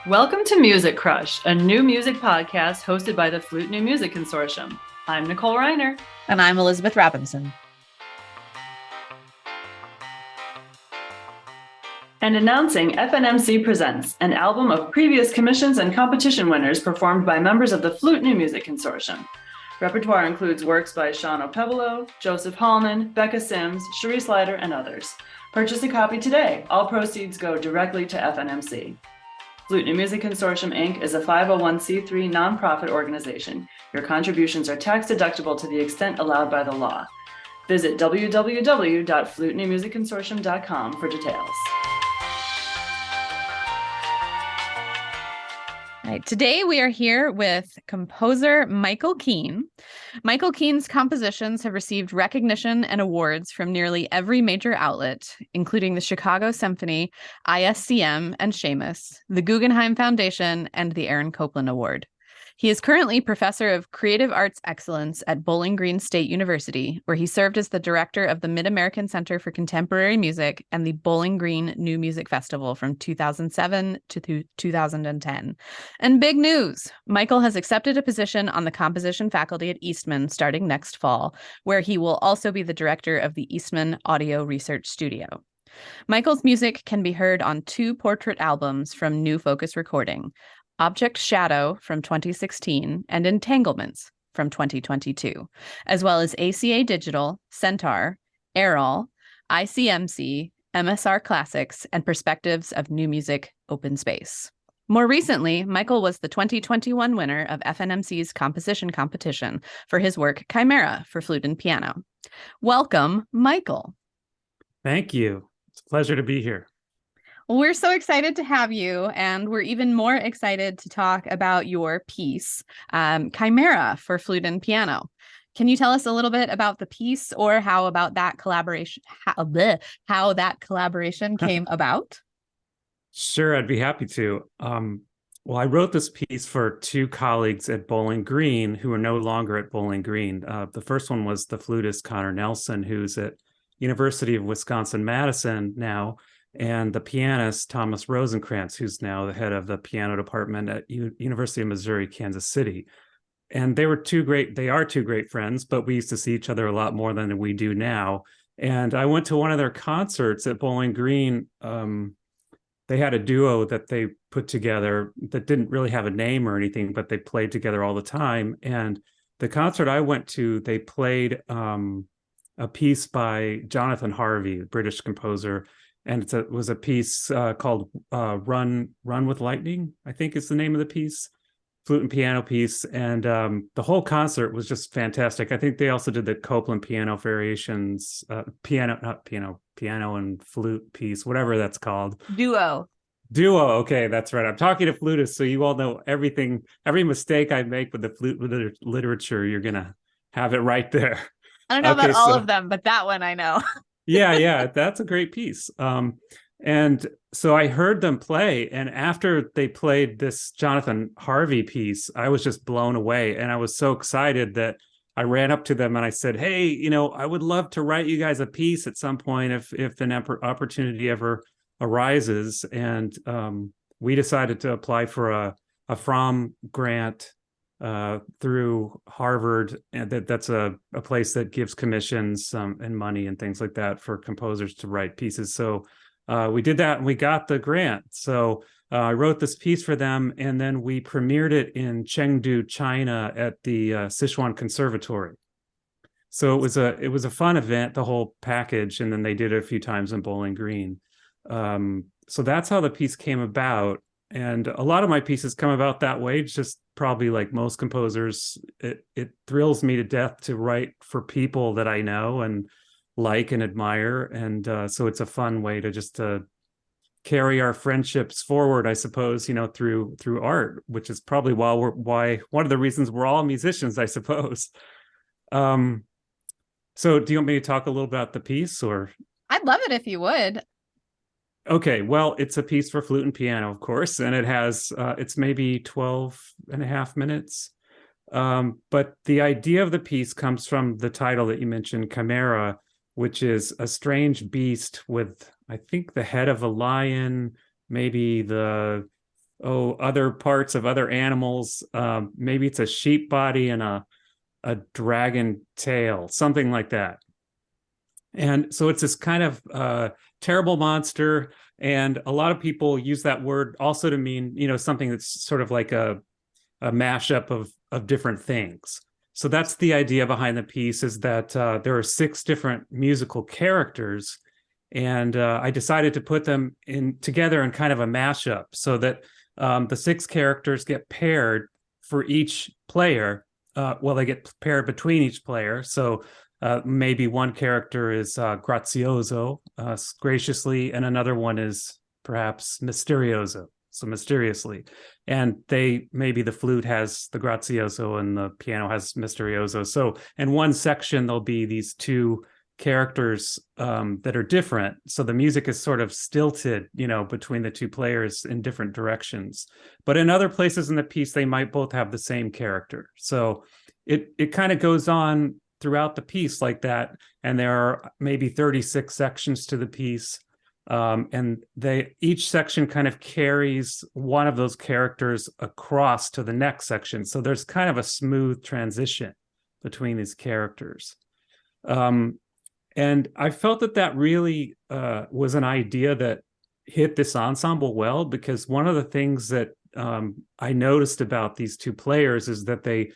Welcome to Music Crush, a new music podcast hosted by the Flute New Music Consortium. I'm Nicole Reiner. And I'm Elizabeth Robinson. And announcing FNMC Presents, an album of previous commissions and competition winners performed by members of the Flute New Music Consortium. Repertoire includes works by Sean O'Pevolo, Joseph Hallman, Becca Sims, Cherie Slider, and others. Purchase a copy today. All proceeds go directly to FNMC. Flute New Music Consortium, Inc. is a 501c3 nonprofit organization. Your contributions are tax deductible to the extent allowed by the law. Visit www.flutenewmusicconsortium.com for details. All right, today we are here with composer Mikel Kuehn. Mikel Kuehn's compositions have received recognition and awards from nearly every major outlet, including the Chicago Symphony, ISCM, and Seamus, the Guggenheim Foundation, and the Aaron Copland Award. He is currently Professor of Creative Arts Excellence at Bowling Green State University, where he served as the director of the MidAmerican Center for Contemporary Music and the Bowling Green New Music Festival from 2007 to 2010. And big news, Mikel has accepted a position on the composition faculty at Eastman starting next fall, where he will also be the director of the Eastman Audio Research Studio. Mikel's music can be heard on 2 portrait albums from New Focus Recording, Object Shadow from 2016 and Entanglements from 2022, as well as ACA Digital, Centaur, Aerol, ICMC, MSR Classics, and Perspectives of New Music Open Space. More recently, Mikel was the 2021 winner of FNMC's composition competition for his work Chimera for flute and piano. Welcome, Mikel. Thank you. It's a pleasure to be here. Well, we're so excited to have you, and we're even more excited to talk about your piece, Chimera for flute and piano. Can you tell us a little bit about the piece, or how that collaboration came about? Sure, I'd be happy to. Well, I wrote this piece for 2 colleagues at Bowling Green who are no longer at Bowling Green. The first one was the flutist Connor Nelson, who's at University of Wisconsin-Madison now, and the pianist Thomas Rosenkrantz, who's now the head of the piano department at University of Missouri, Kansas City. And they are 2 great friends, but we used to see each other a lot more than we do now. And I went to one of their concerts at Bowling Green. They had a duo that they put together that didn't really have a name or anything, but they played together all the time. And the concert I went to, they played a piece by Jonathan Harvey, the British composer. And it was a piece called Run with Lightning, I think is the name of the piece, flute and piano piece. And the whole concert was just fantastic. I think they also did the Copland piano variations, piano and flute piece, whatever that's called. Duo. Okay, that's right. I'm talking to flutists, so you all know everything. Every mistake I make with the flute literature, you're going to have it right there. I don't know about all of them, but that one I know. Yeah, that's a great piece. And so I heard them play, and after they played this Jonathan Harvey piece, I was just blown away. And I was so excited that I ran up to them and I said, hey, I would love to write you guys a piece at some point if an opportunity ever arises. And we decided to apply for a Fromm grant through Harvard, and that's a place that gives commissions and money and things like that for composers to write pieces. So we did that and we got the grant. So I wrote this piece for them, and then we premiered it in Chengdu, China at the Sichuan Conservatory. So it was a fun event, the whole package, and then they did it a few times in Bowling Green. So that's how the piece came about. And a lot of my pieces come about that way. It's just probably like most composers, it thrills me to death to write for people that I know and like and admire. And so it's a fun way to just carry our friendships forward, I suppose, through art, which is probably why one of the reasons we're all musicians, I suppose. So do you want me to talk a little about the piece, or? I'd love it if you would. Okay, well, it's a piece for flute and piano, of course, and it has, it's maybe 12 and a half minutes. But the idea of the piece comes from the title that you mentioned, Chimera, which is a strange beast with, I think, the head of a lion, maybe the other parts of other animals. Maybe it's a sheep body and a dragon tail, something like that. And so it's this kind of terrible monster. And a lot of people use that word also to mean, something that's sort of like a mashup of different things. So that's the idea behind the piece, is that there are 6 different musical characters. And I decided to put them together in kind of a mashup, so that the 6 characters get paired for each player. They get paired between each player. So maybe one character is grazioso, graciously, and another one is perhaps misterioso, so mysteriously. And maybe the flute has the grazioso and the piano has misterioso. So in one section, there'll be these 2 characters that are different. So the music is sort of stilted, between the 2 players in different directions. But in other places in the piece, they might both have the same character. So it kind of goes on throughout the piece like that. And there are maybe 36 sections to the piece. And each section kind of carries one of those characters across to the next section. So there's kind of a smooth transition between these characters. And I felt that really was an idea that hit this ensemble well, because one of the things that I noticed about these 2 players is that they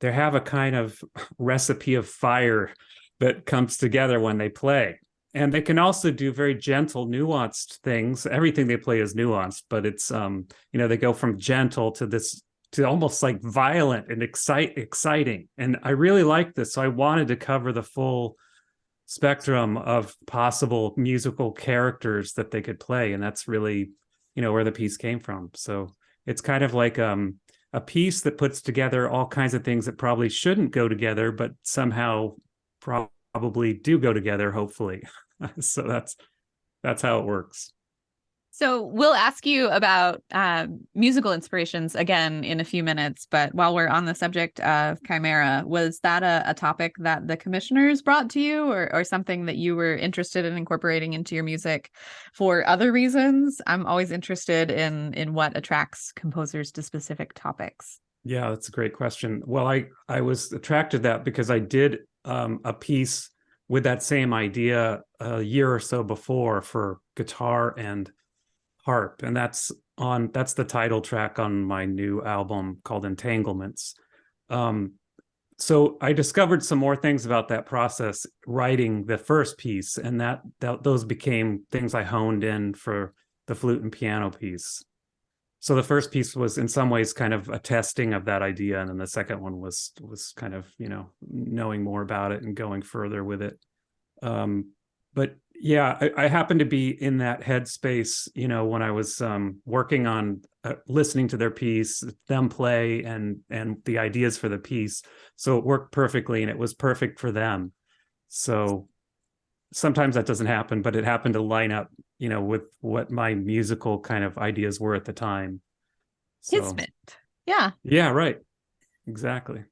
have a kind of recipe of fire that comes together when they play. And they can also do very gentle, nuanced things. Everything they play is nuanced, but it's, they go from gentle to almost like violent and exciting. And I really like this. So I wanted to cover the full spectrum of possible musical characters that they could play. And that's really, where the piece came from. So it's kind of like a piece that puts together all kinds of things that probably shouldn't go together, but somehow probably do go together, hopefully. So that's how it works. So we'll ask you about musical inspirations again in a few minutes, but while we're on the subject of Chimera, was that a topic that the commissioners brought to you, or something that you were interested in incorporating into your music for other reasons? I'm always interested in what attracts composers to specific topics. Yeah, that's a great question. Well, I was attracted to that because I did a piece with that same idea a year or so before for guitar and harp, and that's the title track on my new album called Entanglements. So I discovered some more things about that process writing the first piece, and those became things I honed in for the flute and piano piece. So the first piece was in some ways kind of a testing of that idea, and then the second one was kind of, knowing more about it and going further with it. But yeah, I happened to be in that headspace, when I was working on listening to their piece, them play, and the ideas for the piece. So it worked perfectly, and it was perfect for them. So sometimes that doesn't happen, but it happened to line up, with what my musical kind of ideas were at the time. So, Kismet. Yeah. Yeah, right. Exactly.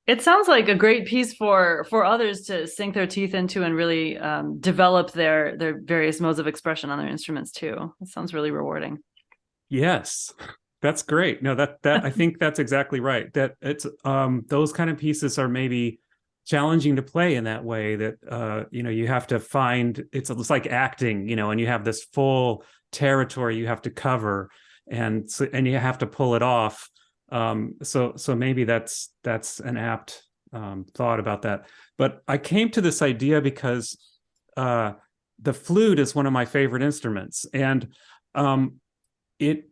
It sounds like a great piece for others to sink their teeth into and really develop their various modes of expression on their instruments too. It sounds really rewarding. Yes, that's great. No, that I think that's exactly right. That it's those kind of pieces are maybe challenging to play in that way, that you have to find, it's like acting, and you have this full territory you have to cover, and you have to pull it off. So maybe that's an apt thought about that. But I came to this idea because the flute is one of my favorite instruments, and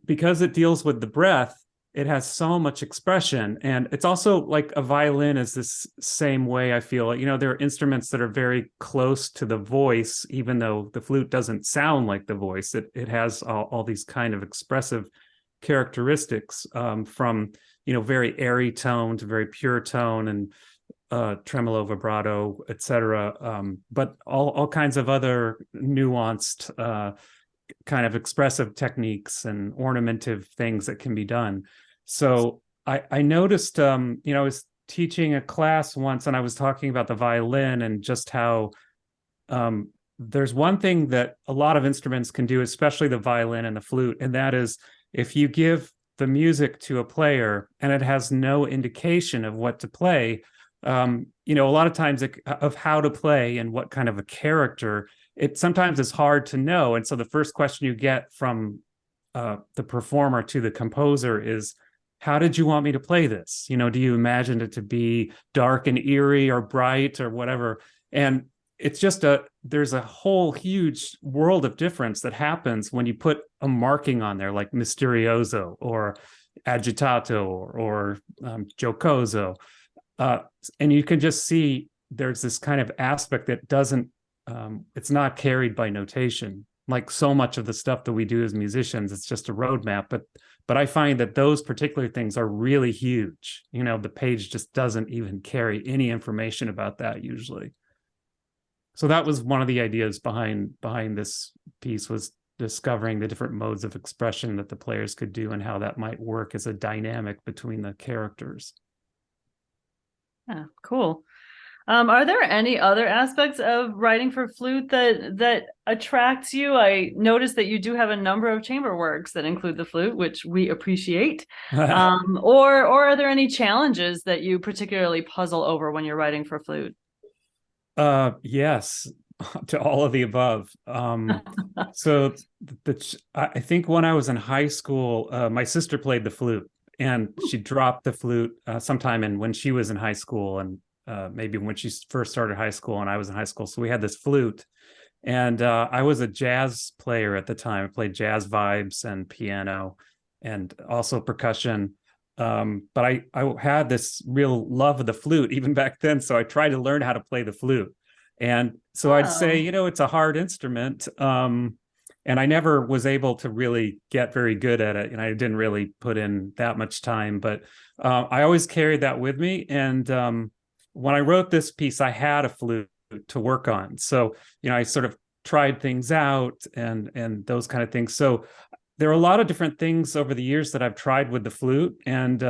because it deals with the breath, it has so much expression. And it's also like a violin is this same way, I feel. There are instruments that are very close to the voice, even though the flute doesn't sound like the voice. It has all these kind of expressive characteristics, from very airy tone to very pure tone, and tremolo, vibrato, etc. But all kinds of other nuanced kind of expressive techniques and ornamentive things that can be done. So I noticed, I was teaching a class once, and I was talking about the violin and just how there's one thing that a lot of instruments can do, especially the violin and the flute, and that is if you give the music to a player and it has no indication of what to play, a lot of times of how to play and what kind of a character, it sometimes is hard to know. And so the first question you get from the performer to the composer is, how did you want me to play this? Do you imagine it to be dark and eerie or bright or whatever? And it's just there's a whole huge world of difference that happens when you put a marking on there, like misterioso or agitato or jocoso. And you can just see there's this kind of aspect that doesn't, it's not carried by notation. Like so much of the stuff that we do as musicians, it's just a roadmap. But I find that those particular things are really huge. The page just doesn't even carry any information about that usually. So that was one of the ideas behind this piece, was discovering the different modes of expression that the players could do and how that might work as a dynamic between the characters. Yeah, cool. Are there any other aspects of writing for flute that attracts you? I noticed that you do have a number of chamber works that include the flute, which we appreciate. Or are there any challenges that you particularly puzzle over when you're writing for flute? Yes, to all of the above. So I think when I was in high school, my sister played the flute, and she dropped the flute sometime when she was in high school, and maybe when she first started high school and I was in high school. So we had this flute, and I was a jazz player at the time. I played jazz vibes and piano and also percussion. But I had this real love of the flute even back then. So I tried to learn how to play the flute. And so I'd say, it's a hard instrument. And I never was able to really get very good at it. And I didn't really put in that much time, but I always carried that with me. And when I wrote this piece, I had a flute to work on. So, I sort of tried things out and those kind of things. So there are a lot of different things over the years that I've tried with the flute. And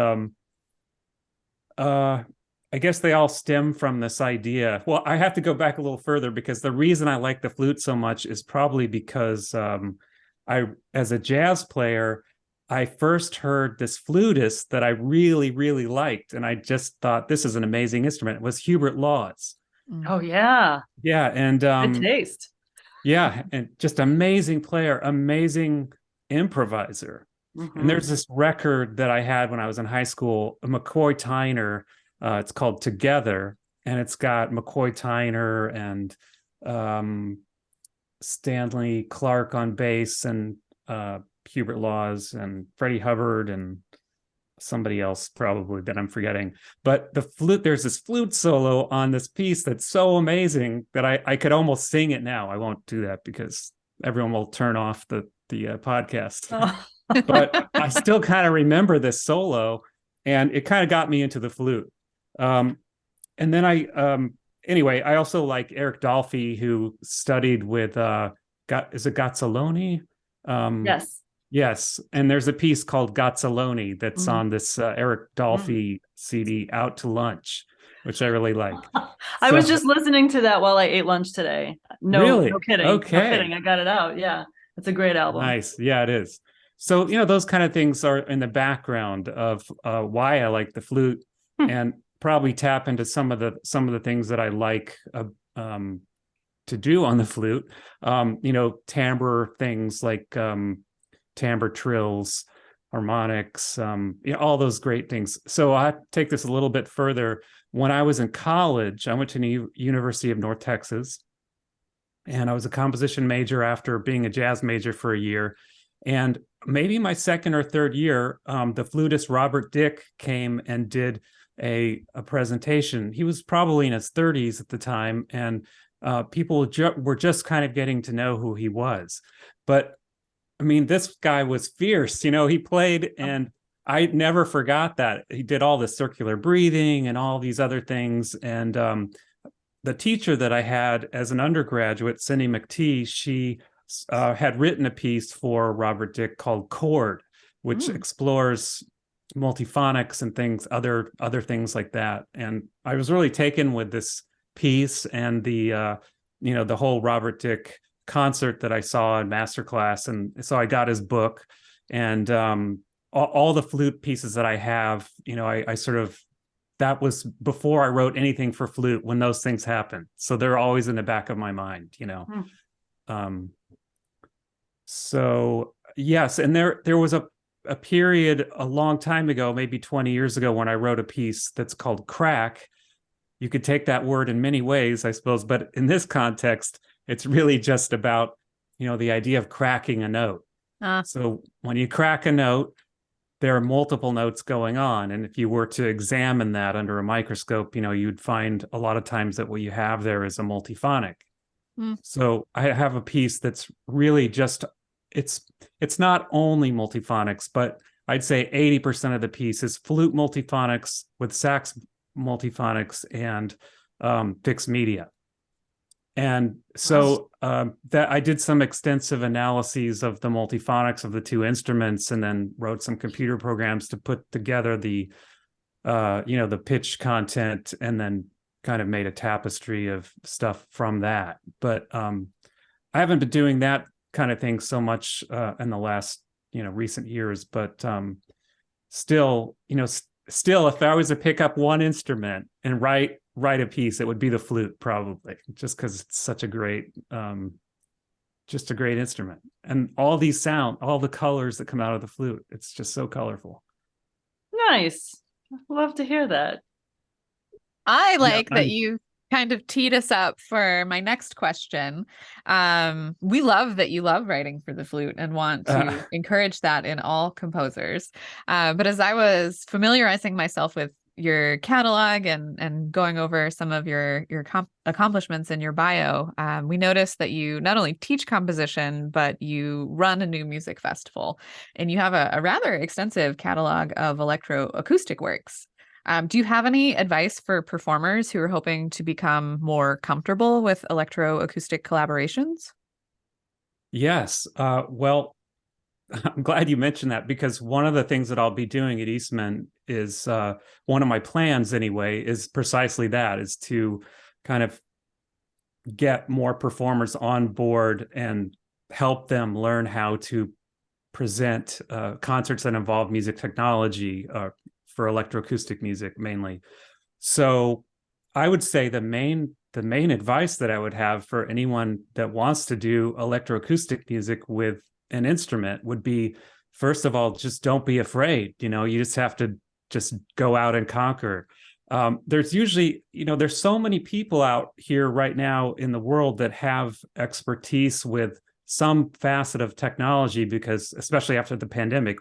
I guess they all stem from this idea. Well, I have to go back a little further, because the reason I like the flute so much is probably because as a jazz player, I first heard this flutist that I really, really liked. And I just thought, this is an amazing instrument. It was Hubert Laws. Oh, yeah. Yeah. And good taste. Yeah. And just amazing player, amazing improviser. Mm-hmm. And there's this record that I had when I was in high school, McCoy Tyner. It's called Together, and it's got McCoy Tyner and Stanley Clark on bass, and Hubert Laws and Freddie Hubbard and somebody else probably that I'm forgetting. But the flute, there's this flute solo on this piece that's so amazing that I could almost sing it now. I won't do that because everyone will turn off the podcast. Oh. But I still kind of remember this solo, and it kind of got me into the flute. And then anyway, I also like Eric Dolphy, who studied with is it Gazzaloni? Yes. And there's a piece called Gazzaloni that's on this Eric Dolphy CD, Out to Lunch, which I really like. I was just listening to that while I ate lunch today. Really? No kidding. Okay. No kidding. I got it out. Yeah. It's a great album. Nice. Yeah, it is. So, those kind of things are in the background of why I like the flute, and probably tap into some of the things that I like to do on the flute. Timbre things like timbre trills, harmonics, all those great things. So I take this a little bit further. When I was in college, I went to the University of North Texas, and I was a composition major after being a jazz major for a year. And maybe my second or third year, the flutist Robert Dick came and did a presentation. He was probably in his 30s at the time, and people were just kind of getting to know who he was. But I mean, this guy was fierce. He played, and I never forgot that. He did all this circular breathing and all these other things. And the teacher that I had as an undergraduate, Cindy McTee, she had written a piece for Robert Dick called Chord, which explores multiphonics and things, other things like that. And I was really taken with this piece and the whole Robert Dick concert that I saw in masterclass. And so I got his book, And all the flute pieces that I have, I sort of, that was before I wrote anything for flute when those things happened. So they're always in the back of my mind, So yes, and there was a period a long time ago, maybe 20 years ago, when I wrote a piece that's called crack. You could take that word in many ways, I suppose, but in this context, it's really just about, the idea of cracking a note. So when you crack a note, there are multiple notes going on. And if you were to examine that under a microscope, you'd find a lot of times that what you have there is a multiphonic. So I have a piece that's really just, it's not only multiphonics, but I'd say 80% of the piece is flute multiphonics with sax multiphonics and fixed media. And so that I did some extensive analyses of the multiphonics of the two instruments, and then wrote some computer programs to put together the pitch content, and then kind of made a tapestry of stuff from that. But I haven't been doing that kind of thing so much in the last recent years, but still if I was to pick up one instrument and write a piece, it would be the flute, probably, just because it's such a great instrument, and all the colors that come out of the flute, it's just so colorful. Nice. Love to hear that. I like that you kind of teed us up for my next question. We love that you love writing for the flute and want to encourage that in all composers. But as I was familiarizing myself with your catalog and going over some of your accomplishments in your bio, we noticed that you not only teach composition, but you run a new music festival, and you have a rather extensive catalog of electroacoustic works. Do you have any advice for performers who are hoping to become more comfortable with electroacoustic collaborations? Yes. Well, I'm glad you mentioned that, because one of the things that I'll be doing at Eastman is, one of my plans anyway, is precisely that, is to kind of get more performers on board and help them learn how to present concerts that involve music technology, for electroacoustic music mainly. So I would say the main advice that I would have for anyone that wants to do electroacoustic music with an instrument would be, first of all, just don't be afraid. You just have to just go out and conquer. There's usually, there's so many people out here right now in the world that have expertise with some facet of technology, because especially after the pandemic,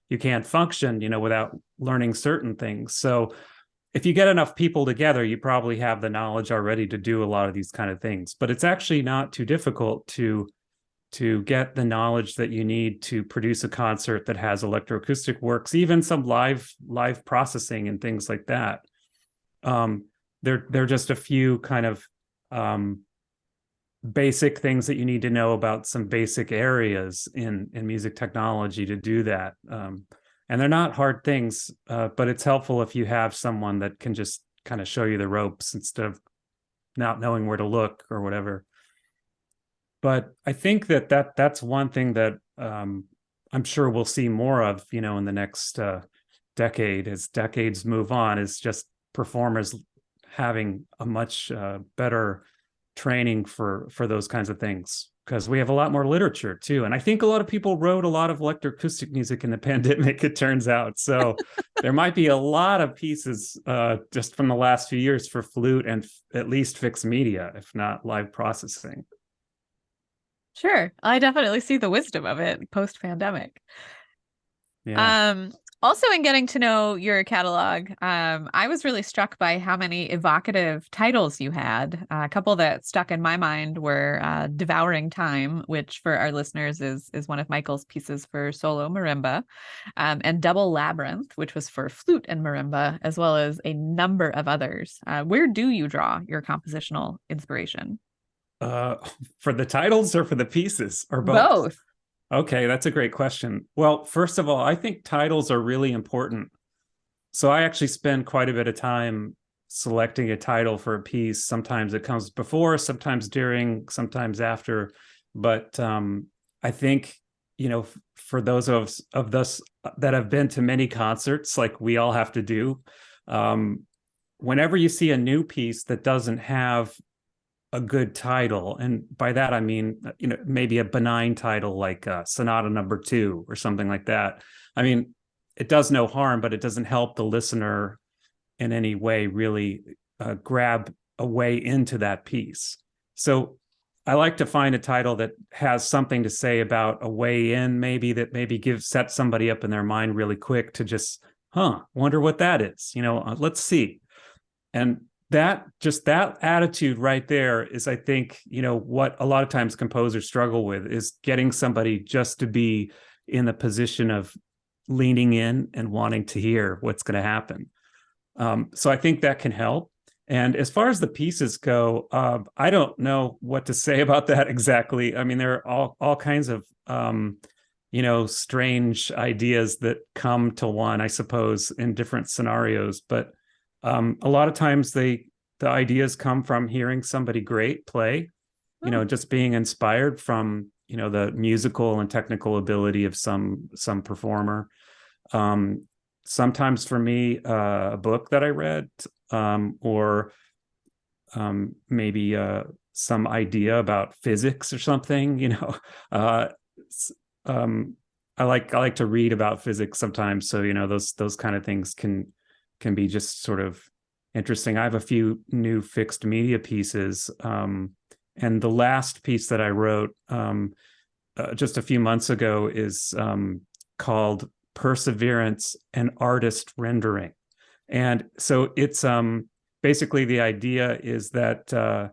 you can't function, without learning certain things. So if you get enough people together, you probably have the knowledge already to do a lot of these kind of things. But it's actually not too difficult to get the knowledge that you need to produce a concert that has electroacoustic works, even some live processing and things like that. There are just a few kind of basic things that you need to know about some basic areas in music technology to do that. And they're not hard things, but it's helpful if you have someone that can just kind of show you the ropes instead of not knowing where to look or whatever. But I think that's one thing that I'm sure we'll see more of, in the next decade, as decades move on, is just performers having a much better training for those kinds of things, because we have a lot more literature too. And I think a lot of people wrote a lot of electroacoustic music in the pandemic, it turns out. So there might be a lot of pieces just from the last few years for flute and at least fixed media, if not live processing. Sure. I definitely see the wisdom of it post-pandemic. Yeah. Also, in getting to know your catalog, I was really struck by how many evocative titles you had. A couple that stuck in my mind were Devouring Time, which for our listeners is one of Mikel's pieces for solo marimba, and Double Labyrinth, which was for flute and marimba, as well as a number of others. Where do you draw your compositional inspiration? For the titles or for the pieces, or both? Both. Okay, that's a great question. Well, first of all, I think titles are really important. So I actually spend quite a bit of time selecting a title for a piece. Sometimes it comes before, sometimes during, sometimes after. But I think for those of us that have been to many concerts, like we all have to do, whenever you see a new piece that doesn't have a good title, and by that I mean, maybe a benign title like Sonata Number 2 or something like that. I mean, it does no harm, but it doesn't help the listener in any way really grab a way into that piece. So I like to find a title that has something to say about a way in, that maybe sets somebody up in their mind really quick to just, wonder what that is. Let's see. And that attitude right there is, I think, what a lot of times composers struggle with, is getting somebody just to be in the position of leaning in and wanting to hear what's going to happen. So I think that can help. And as far as the pieces go, I don't know what to say about that exactly. I mean, there are all kinds of, strange ideas that come to one, I suppose, in different scenarios. But a lot of times the ideas come from hearing somebody great play, just being inspired from, the musical and technical ability of some performer. Sometimes for me, a book that I read, or maybe some idea about physics or something. I like to read about physics sometimes, so those kind of things can be just sort of interesting. I have a few new fixed media pieces, and the last piece that I wrote just a few months ago is called Perseverance and Artist Rendering. And so it's basically, the idea is that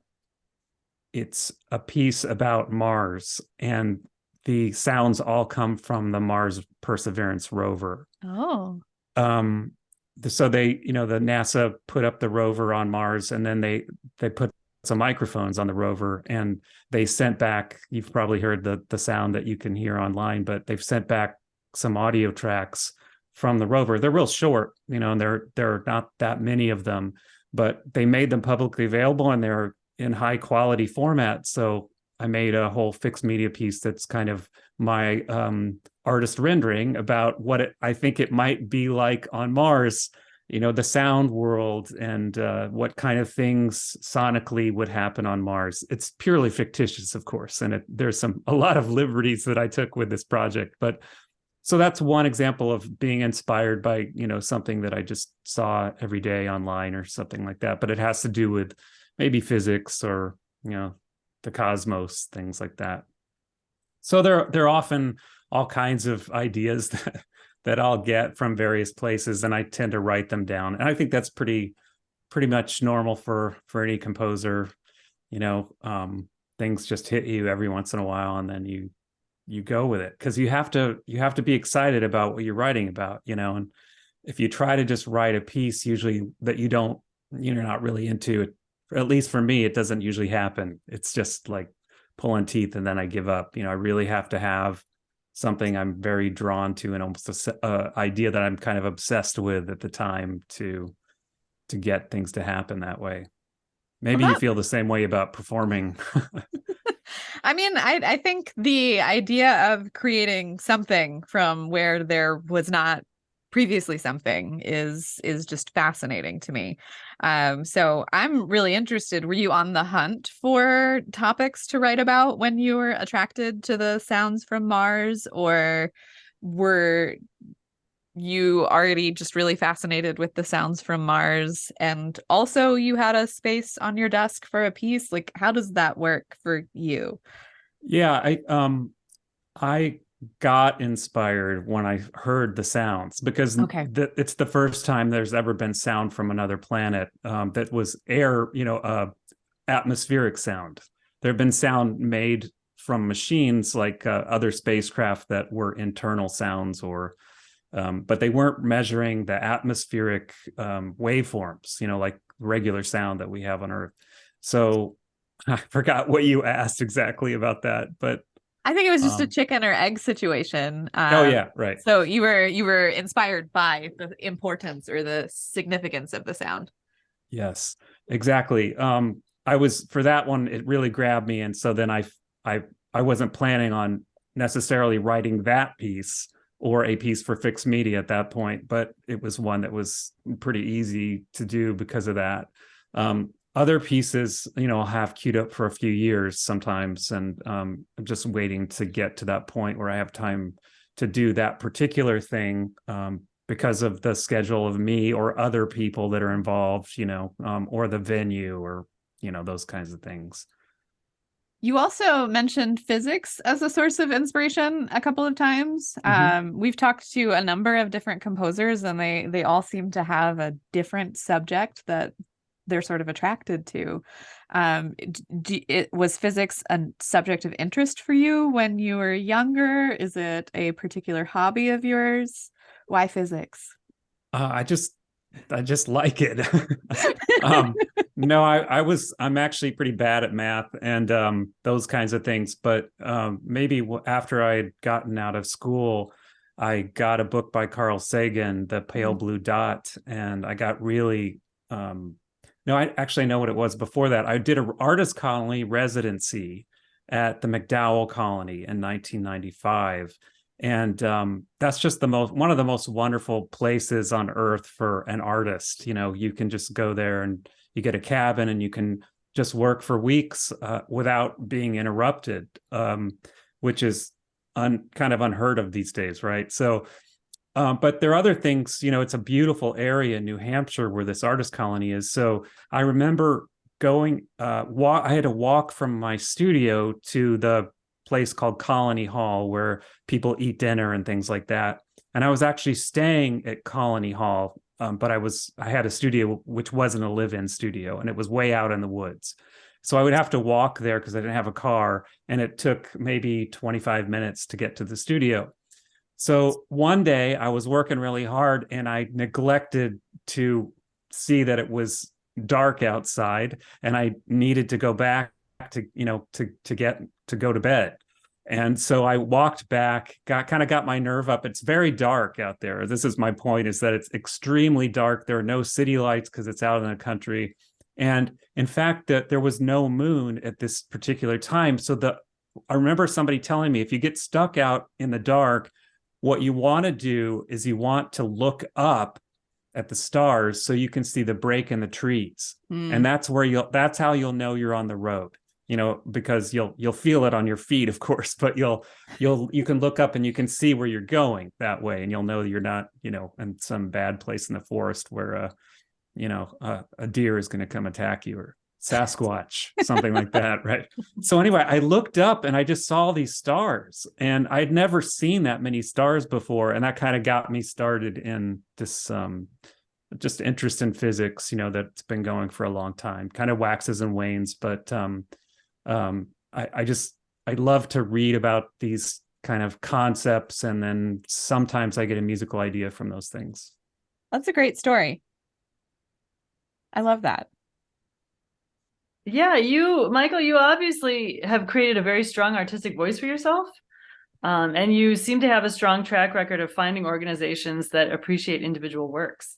it's a piece about Mars, and the sounds all come from the Mars Perseverance rover. Oh. So they, the NASA put up the rover on Mars, and then they put some microphones on the rover, and they sent back, you've probably heard the sound that you can hear online, but they've sent back some audio tracks from the rover. They're real short, and there are not that many of them, but they made them publicly available, and they're in high quality format. So I made a whole fixed media piece that's kind of my artist rendering about what I think it might be like on Mars, the sound world, and what kind of things sonically would happen on Mars. It's purely fictitious, of course, and there's a lot of liberties that I took with this project, but so that's one example of being inspired by, something that I just saw every day online or something like that. But it has to do with maybe physics or, the cosmos, things like that. So there are often all kinds of ideas that I'll get from various places, and I tend to write them down. And I think that's pretty much normal for any composer. Things just hit you every once in a while, and then you go with it, because you have to be excited about what you're writing about, and if you try to just write a piece usually that you're not really into it, at least for me, it doesn't usually happen. It's just like pulling teeth, and then I give up. I really have to have something I'm very drawn to, and almost a idea that I'm kind of obsessed with at the time to get things to happen that way. Maybe you feel the same way about performing. I mean, I think the idea of creating something from where there was not previously something is just fascinating to me. So I'm really interested. Were you on the hunt for topics to write about when you were attracted to the sounds from Mars, or were you already just really fascinated with the sounds from Mars, and also you had a space on your desk for a piece? Like, how does that work for you? Yeah, I got inspired when I heard the sounds, because it's the first time there's ever been sound from another planet that was air, atmospheric sound. There have been sound made from machines like other spacecraft that were internal sounds, but they weren't measuring the atmospheric waveforms, like regular sound that we have on Earth. So I forgot what you asked exactly about that, but I think it was just a chicken or egg situation. Oh yeah, right. So you were inspired by the importance or the significance of the sound. Yes, exactly. I was, for that one, it really grabbed me, and so then I wasn't planning on necessarily writing that piece or a piece for fixed media at that point, but it was one that was pretty easy to do because of that. Other pieces, I'll have queued up for a few years sometimes, and I'm just waiting to get to that point where I have time to do that particular thing, because of the schedule of me or other people that are involved, or the venue, or, those kinds of things. You also mentioned physics as a source of inspiration a couple of times. We've talked to a number of different composers, and they all seem to have a different subject that they're sort of attracted to. Was physics a subject of interest for you when you were younger? Is it a particular hobby of yours? Why physics? I just like it. No, I'm actually pretty bad at math and those kinds of things. But maybe after I had gotten out of school, I got a book by Carl Sagan, The Pale Blue Dot, and I got really no, I actually know what it was before that. I did an artist colony residency at the MacDowell Colony in 1995. And that's just one of the most wonderful places on earth for an artist. You can just go there and you get a cabin and you can just work for weeks without being interrupted, which is kind of unheard of these days, right? So, but there are other things, it's a beautiful area in New Hampshire where this artist colony is. So I remember going, I had to walk from my studio to the place called Colony Hall where people eat dinner and things like that. And I was actually staying at Colony Hall, but I had a studio which wasn't a live-in studio, and it was way out in the woods. So I would have to walk there because I didn't have a car, and it took maybe 25 minutes to get to the studio. So one day I was working really hard and I neglected to see that it was dark outside, and I needed to go back to go to bed. And so I walked back, got my nerve up. It's very dark out there. This is my point, is that it's extremely dark. There are no city lights because it's out in the country. And in fact, that there was no moon at this particular time. So I remember somebody telling me, if you get stuck out in the dark, what you want to do is you want to look up at the stars so you can see the break in the trees. And that's how you'll know you're on the road, because you'll feel it on your feet, of course, but you can look up and you can see where you're going that way. And you'll know you're not, in some bad place in the forest where, a deer is going to come attack you, or Sasquatch, something like that. Right. So anyway, I looked up and I just saw these stars, and I'd never seen that many stars before. And that kind of got me started in this, just interest in physics, that's been going for a long time, kind of waxes and wanes. But I love to read about these kind of concepts, and then sometimes I get a musical idea from those things. That's a great story. I love that. Yeah, Michael, you obviously have created a very strong artistic voice for yourself. And you seem to have a strong track record of finding organizations that appreciate individual works.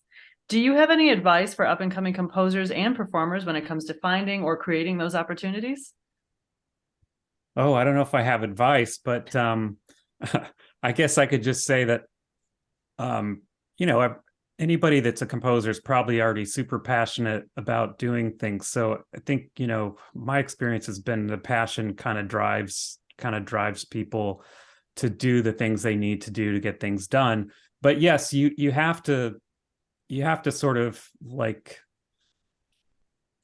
Do you have any advice for up-and-coming composers and performers when it comes to finding or creating those opportunities? Oh, I don't know if I have advice, but I guess I could just say that, anybody that's a composer is probably already super passionate about doing things. So I think, my experience has been the passion kind of drives people to do the things they need to do to get things done. But yes, you have to sort of like,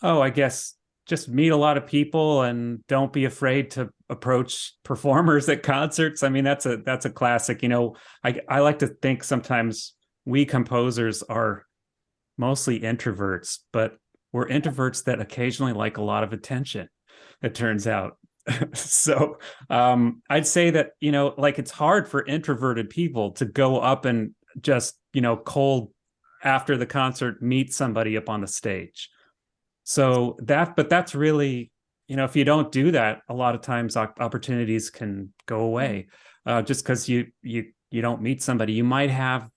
I guess just meet a lot of people and don't be afraid to approach performers at concerts. I mean, that's a classic. I like to think sometimes we composers are mostly introverts, but we're introverts that occasionally like a lot of attention, it turns out. So I'd say that, it's hard for introverted people to go up and just, cold after the concert, meet somebody up on the stage. So that's really, if you don't do that, a lot of times opportunities can go away just because you don't meet somebody. You might have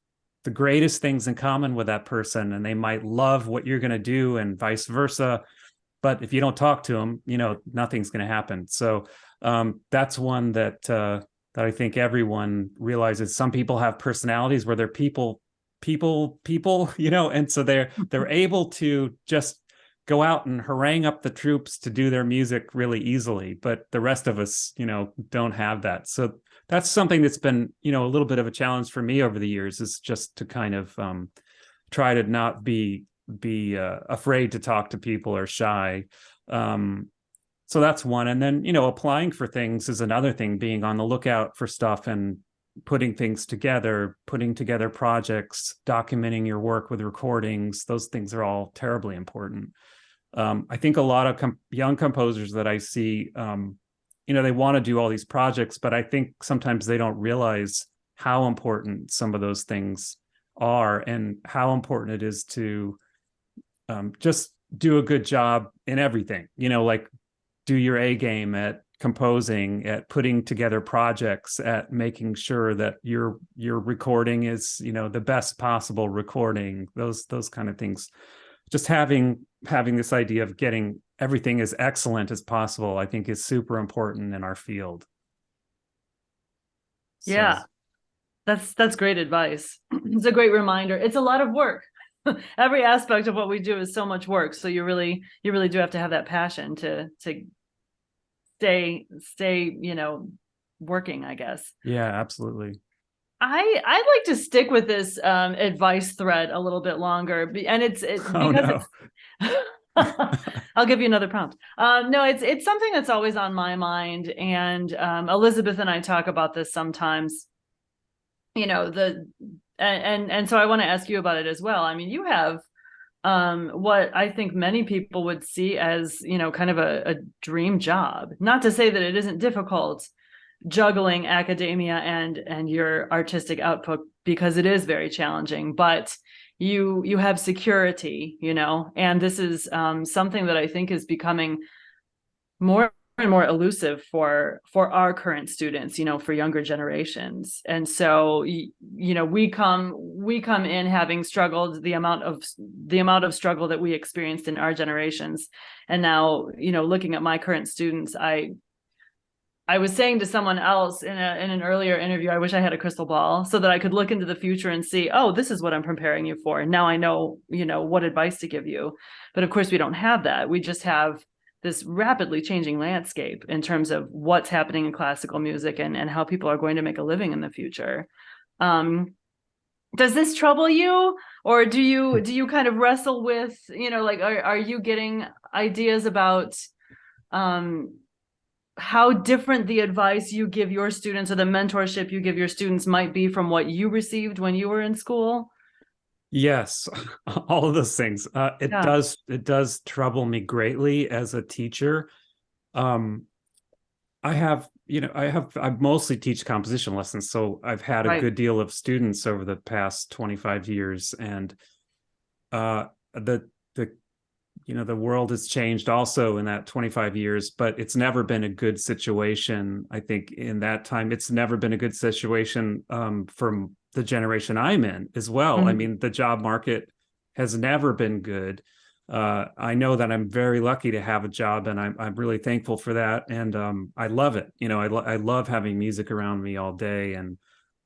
the greatest things in common with that person, and they might love what you're going to do, and vice versa. But if you don't talk to them, nothing's going to happen. So that's one that that I think everyone realizes. Some people have personalities where they're people, and so they're able to just go out and harangue up the troops to do their music really easily. But the rest of us, don't have that. So that's something that's been, a little bit of a challenge for me over the years, is just to kind of try to not be afraid to talk to people or shy. So that's one. And then, applying for things is another thing, being on the lookout for stuff and putting things together, putting together projects, documenting your work with recordings. Those things are all terribly important. I think a lot of young composers that I see, they want to do all these projects, but I think sometimes they don't realize how important some of those things are and how important it is to just do a good job in everything, like do your A game at composing, at putting together projects, at making sure that your recording is, the best possible recording, those kind of things. Just having this idea of getting everything as excellent as possible, I think, is super important in our field. Yeah, that's great advice. It's a great reminder. It's a lot of work. Every aspect of what we do is so much work. So you really do have to have that passion to stay, working, I guess. Yeah, absolutely. I'd like to stick with this advice thread a little bit longer, and it's I'll give you another prompt. No, it's something that's always on my mind, and Elizabeth and I talk about this sometimes. And so I want to ask you about it as well. I mean, you have what I think many people would see as, kind of a dream job. Not to say that it isn't difficult juggling academia and your artistic output, because it is very challenging, but you have security, and this is something that I think is becoming more and more elusive for our current students, for younger generations. And so, we come in having struggled the amount of struggle that we experienced in our generations. And now, looking at my current students, I was saying to someone else in an earlier interview, I wish I had a crystal ball so that I could look into the future and see, oh, this is what I'm preparing you for. And now I know, what advice to give you. But of course, we don't have that. We just have this rapidly changing landscape in terms of what's happening in classical music and how people are going to make a living in the future. Does this trouble you, or do you kind of wrestle with, are you getting ideas about how different the advice you give your students or the mentorship you give your students might be from what you received when you were in school? Yes, all of those things. It does trouble me greatly as a teacher. I mostly teach composition lessons, so I've had a good deal of students over the past 25 years, and the world has changed also in that 25 years, but it's never been a good situation. I think in that time, it's never been a good situation from the generation I'm in as well. Mm-hmm. I mean, the job market has never been good. I know that I'm very lucky to have a job, and I'm really thankful for that. And I love it. I love having music around me all day, and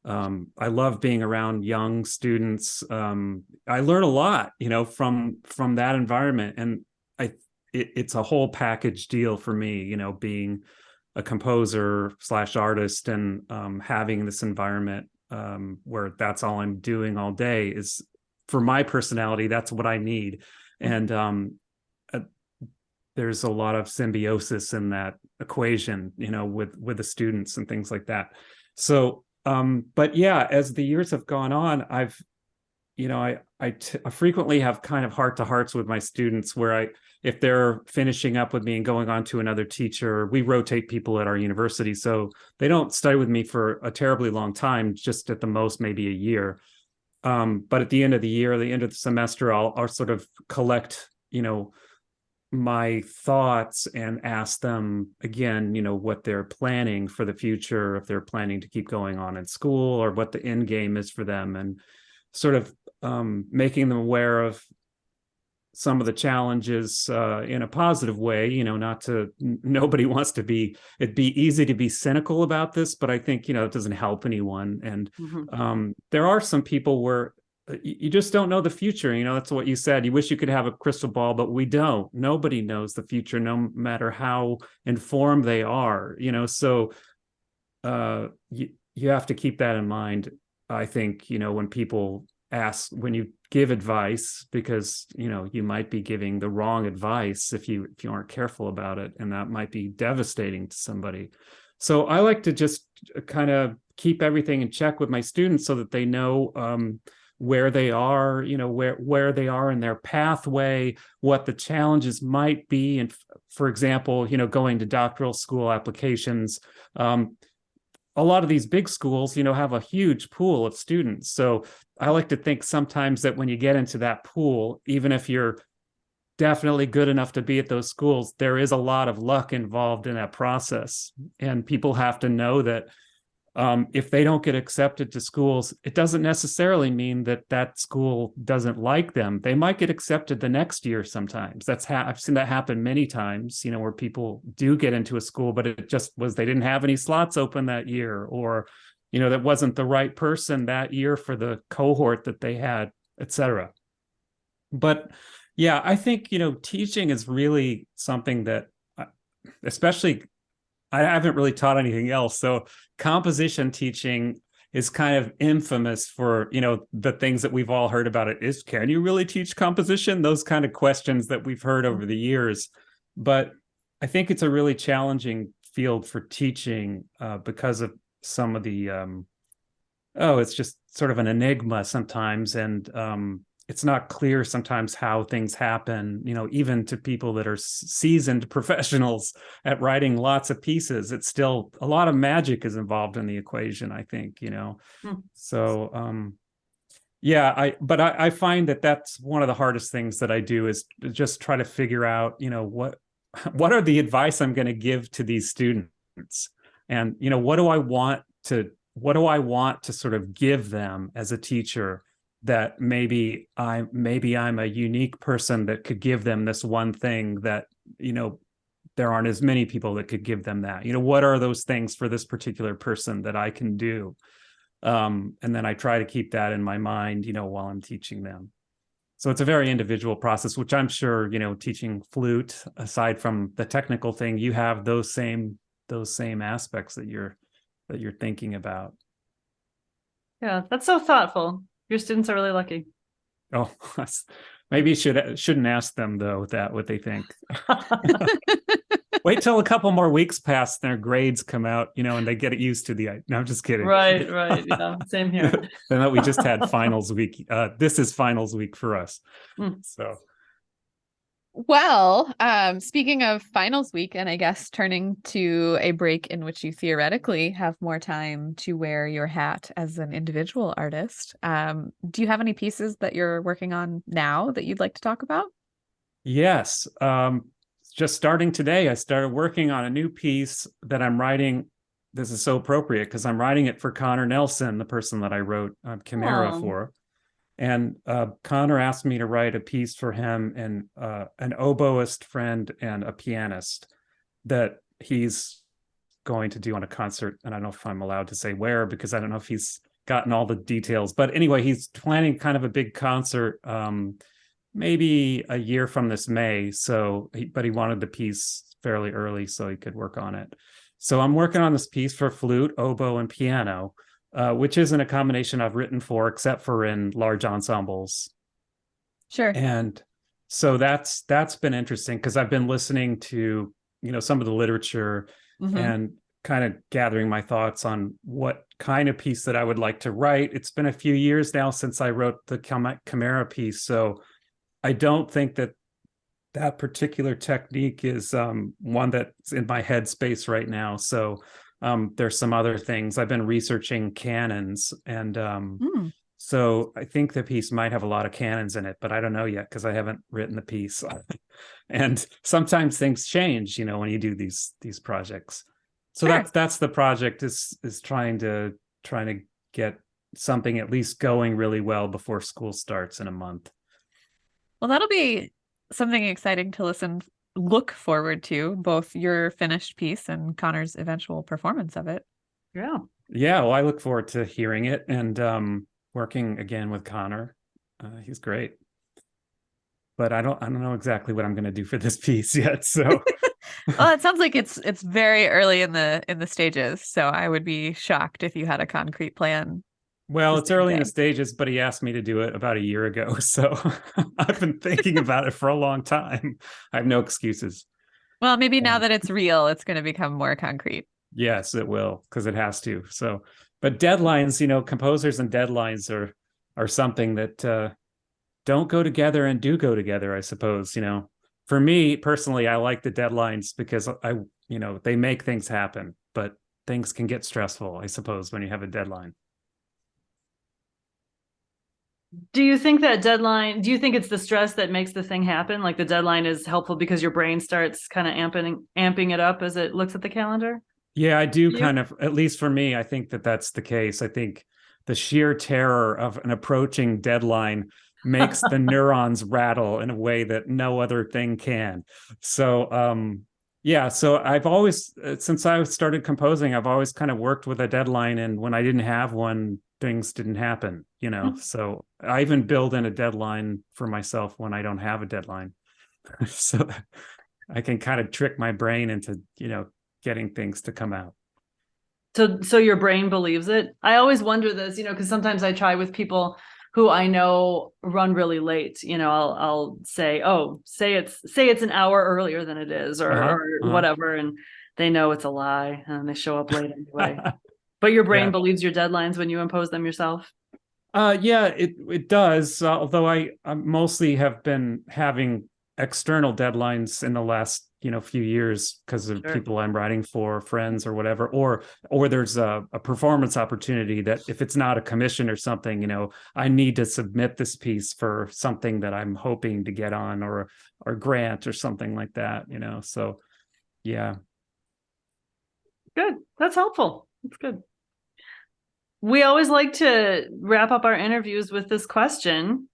I love being around young students. I learn a lot, from that environment, and it's a whole package deal for me, being a composer / artist and having this environment where that's all I'm doing all day. Is, for my personality, that's what I need. And there's a lot of symbiosis in that equation, with the students and things like that. So, but yeah, as the years have gone on, I frequently have kind of heart-to-hearts with my students where if they're finishing up with me and going on to another teacher, we rotate people at our university. So they don't study with me for a terribly long time, just at the most, maybe a year. But at the end of the year, the end of the semester, I'll sort of collect, my thoughts and ask them again, what they're planning for the future, if they're planning to keep going on in school, or what the end game is for them, and sort of making them aware of some of the challenges in a positive way. Nobody wants to be. It'd be easy to be cynical about this, but I think it doesn't help anyone. And there are some people where you just don't know the future. That's what you said. You wish you could have a crystal ball, but we don't. Nobody knows the future, no matter how informed they are. So you have to keep that in mind. I think when people ask, when you give advice, because you might be giving the wrong advice if you aren't careful about it, and that might be devastating to somebody. So I like to just kind of keep everything in check with my students so that they know where they are, where they are in their pathway, what the challenges might be. And for example, going to doctoral school applications, a lot of these big schools, have a huge pool of students. So I like to think sometimes that when you get into that pool, even if you're definitely good enough to be at those schools, there is a lot of luck involved in that process. And people have to know that if they don't get accepted to schools, it doesn't necessarily mean that school doesn't like them. They might get accepted the next year sometimes. I've seen that happen many times, where people do get into a school, but it just was they didn't have any slots open that year, or, that wasn't the right person that year for the cohort that they had, etc. But yeah, I think, teaching is really something that, especially, I haven't really taught anything else. So composition teaching is kind of infamous for, the things that we've all heard about it. Can you really teach composition? Those kind of questions that we've heard over the years. But I think it's a really challenging field for teaching because of some of the, it's just sort of an enigma sometimes. And it's not clear sometimes how things happen, even to people that are seasoned professionals at writing lots of pieces. It's still a lot of magic is involved in the equation, I think, So, I find that that's one of the hardest things that I do is to just try to figure out, what are the advice I'm going to give to these students? And, what do I want to sort of give them as a teacher that maybe I'm a unique person that could give them this one thing that, there aren't as many people that could give them that. What are those things for this particular person that I can do? And then I try to keep that in my mind, while I'm teaching them. So it's a very individual process, which I'm sure, teaching flute, aside from the technical thing, you have those same aspects that you're thinking about. Yeah, that's so thoughtful. Your students are really lucky. Oh, maybe you shouldn't ask them though what they think. Wait till a couple more weeks pass, their grades come out, and they get used to the. No, I'm just kidding. Right. Yeah, same here. Then we just had finals week. This is finals week for us. So. Well, speaking of finals week, and I guess turning to a break in which you theoretically have more time to wear your hat as an individual artist, do you have any pieces that you're working on now that you'd like to talk about? Yes. Just starting today, I started working on a new piece that I'm writing. This is so appropriate because I'm writing it for Connor Nelson, the person that I wrote Chimera for. And Connor asked me to write a piece for him and an oboist friend and a pianist that he's going to do on a concert. And I don't know if I'm allowed to say where, because I don't know if he's gotten all the details. But anyway, he's planning kind of a big concert, maybe a year from this May. But he wanted the piece fairly early so he could work on it. So I'm working on this piece for flute, oboe, and piano. Which isn't a combination I've written for, except for in large ensembles. Sure. And so that's been interesting because I've been listening to, some of the literature and kind of gathering my thoughts on what kind of piece that I would like to write. It's been a few years now since I wrote the Chimera piece. So I don't think that particular technique is one that's in my headspace right now. So there's some other things. I've been researching canons, and so I think the piece might have a lot of canons in it, but I don't know yet because I haven't written the piece. And sometimes things change, when you do these projects. So sure. that's the project is trying to get something at least going really well before school starts in a month. Well, that'll be something exciting to look forward to, both your finished piece and Connor's eventual performance of it. Yeah. Yeah, well, I look forward to hearing it and working again with Connor. He's great. But I don't know exactly what I'm going to do for this piece yet. So Well, it sounds like it's very early in the stages, so I would be shocked if you had a concrete plan. well, the it's same early in day. the stages, but he asked me to do it about a year ago. So I've been thinking about it for a long time. I have no excuses. Well, maybe now that it's real, it's going to become more concrete. Yes, it will, because it has to. So, but deadlines, composers and deadlines are something that don't go together and do go together, I suppose. For me personally, I like the deadlines because they make things happen, but things can get stressful, I suppose, when you have a deadline. Do you think it's the stress that makes the thing happen? Like the deadline is helpful because your brain starts kind of amping it up as it looks at the calendar? Yeah, I do kind of, at least for me, I think that that's the case. I think the sheer terror of an approaching deadline makes the neurons rattle in a way that no other thing can. So, yeah, so I've always, since I started composing, I've always kind of worked with a deadline. And when I didn't have one, things didn't happen, So I even build in a deadline for myself when I don't have a deadline. So that I can kind of trick my brain into, getting things to come out. So your brain believes it. I always wonder this, because sometimes I try with people who I know run really late. I'll say, "Oh, say it's an hour earlier than it is," or whatever, and they know it's a lie, and they show up late anyway. But your brain believes your deadlines when you impose them yourself. Yeah, it does. Although I mostly have been having external deadlines in the last few years because of people I'm writing for, friends or whatever, or there's a performance opportunity that if it's not a commission or something, I need to submit this piece for something that I'm hoping to get on or grant or something like that. So yeah. Good. That's helpful. That's good. We always like to wrap up our interviews with this question.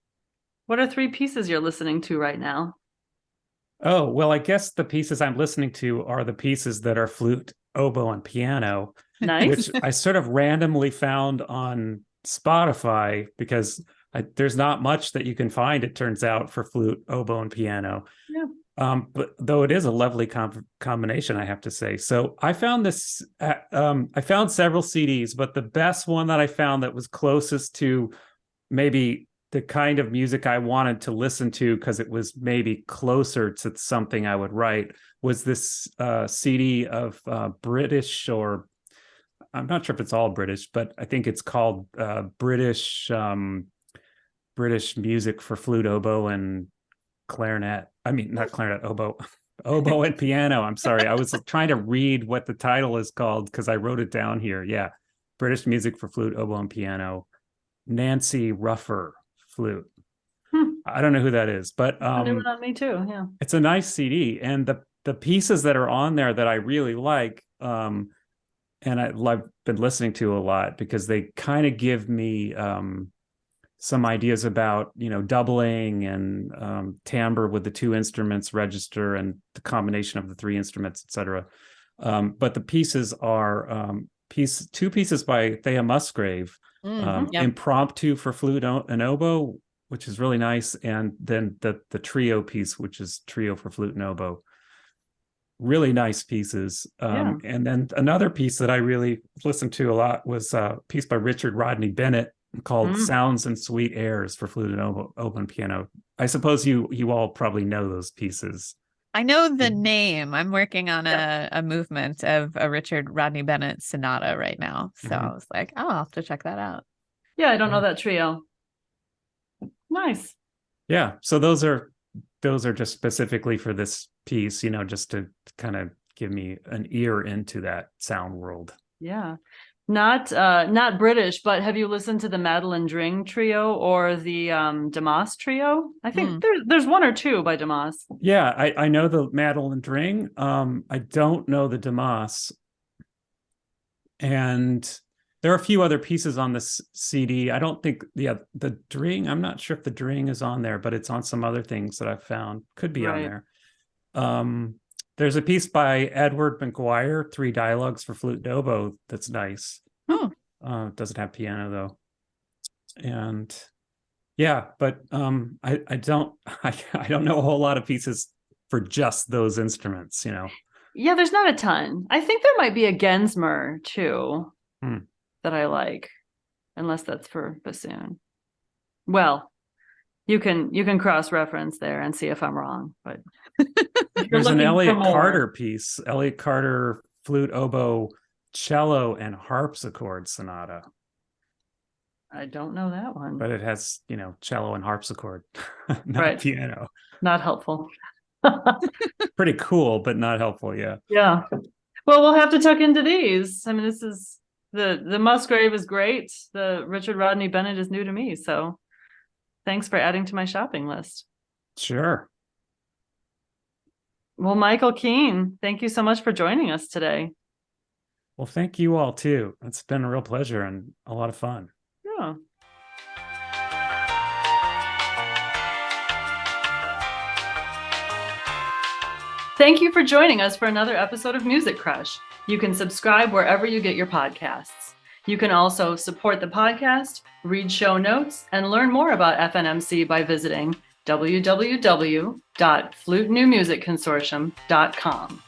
What are 3 pieces you're listening to right now? Oh, well, I guess the pieces I'm listening to are the pieces that are flute, oboe, and piano. Nice. Which I sort of randomly found on Spotify because there's not much that you can find, it turns out, for flute, oboe, and piano. Yeah. But though it is a lovely combination, I have to say. So I found this, I found several CDs, but the best one that I found that was closest to maybe the kind of music I wanted to listen to, because it was maybe closer to something I would write, was this CD of British, or I'm not sure if it's all British, but I think it's called British music for flute, oboe, and clarinet. I mean, not clarinet, oboe and piano. I'm sorry. I was trying to read what the title is called because I wrote it down here. Yeah. British music for flute, oboe, and piano. Nancy Ruffer flute. I don't know who that is, but New one on me too. Yeah. It's a nice CD. And the pieces that are on there that I really like, and I've been listening to a lot because they kind of give me some ideas about doubling and timbre with the 2 instruments, register, and the combination of the 3 instruments, etc. But the pieces are 2 pieces by Thea Musgrave, Impromptu for flute and oboe, which is really nice, and then the trio piece, which is trio for flute and oboe. Really nice pieces. And then another piece that I really listened to a lot was a piece by Richard Rodney Bennett called Sounds and Sweet Airs for flute and oboe and piano. I suppose you all probably know those pieces. I know the name. I'm working on a movement of a Richard Rodney Bennett sonata right now. So I was like, oh, I'll have to check that out. Yeah, I don't know that trio. Nice. Yeah. So those are just specifically for this piece, just to kind of give me an ear into that sound world. Yeah. Not British, but have you listened to the Madeline Dring trio or the Damas trio? I think there's 1 or 2 by Damas. Yeah, I know the Madeline Dring. I don't know the Damas. And There are a few other pieces on this CD. I don't think, the Dring, I'm not sure if the Dring is on there, but it's on some other things that I've found. Could be on there. There's a piece by Edward McGuire, 3 dialogues for flute and oboe, that's nice. Oh. Doesn't have piano though. And yeah, but I don't know a whole lot of pieces for just those instruments, Yeah, there's not a ton. I think there might be a Gensmer too that I like, unless that's for bassoon. Well, you can cross-reference there and see if I'm wrong, but there's an Elliott Carter piece, Elliott Carter flute, oboe, cello, and harpsichord sonata. I don't know that one. But it has, cello and harpsichord, not right. piano. Not helpful. Pretty cool, but not helpful, yeah. Yeah. Well, we'll have to tuck into these. I mean, this is the Musgrave is great. The Richard Rodney Bennett is new to me, so thanks for adding to my shopping list. Sure. Well, Mikel Kuehn, thank you so much for joining us today. Well, thank you all too. It's been a real pleasure and a lot of fun. Yeah. Thank you for joining us for another episode of Music Crush. You can subscribe wherever you get your podcasts. You can also support the podcast, read show notes, and learn more about FNMC by visiting www.flutenewmusicconsortium.com.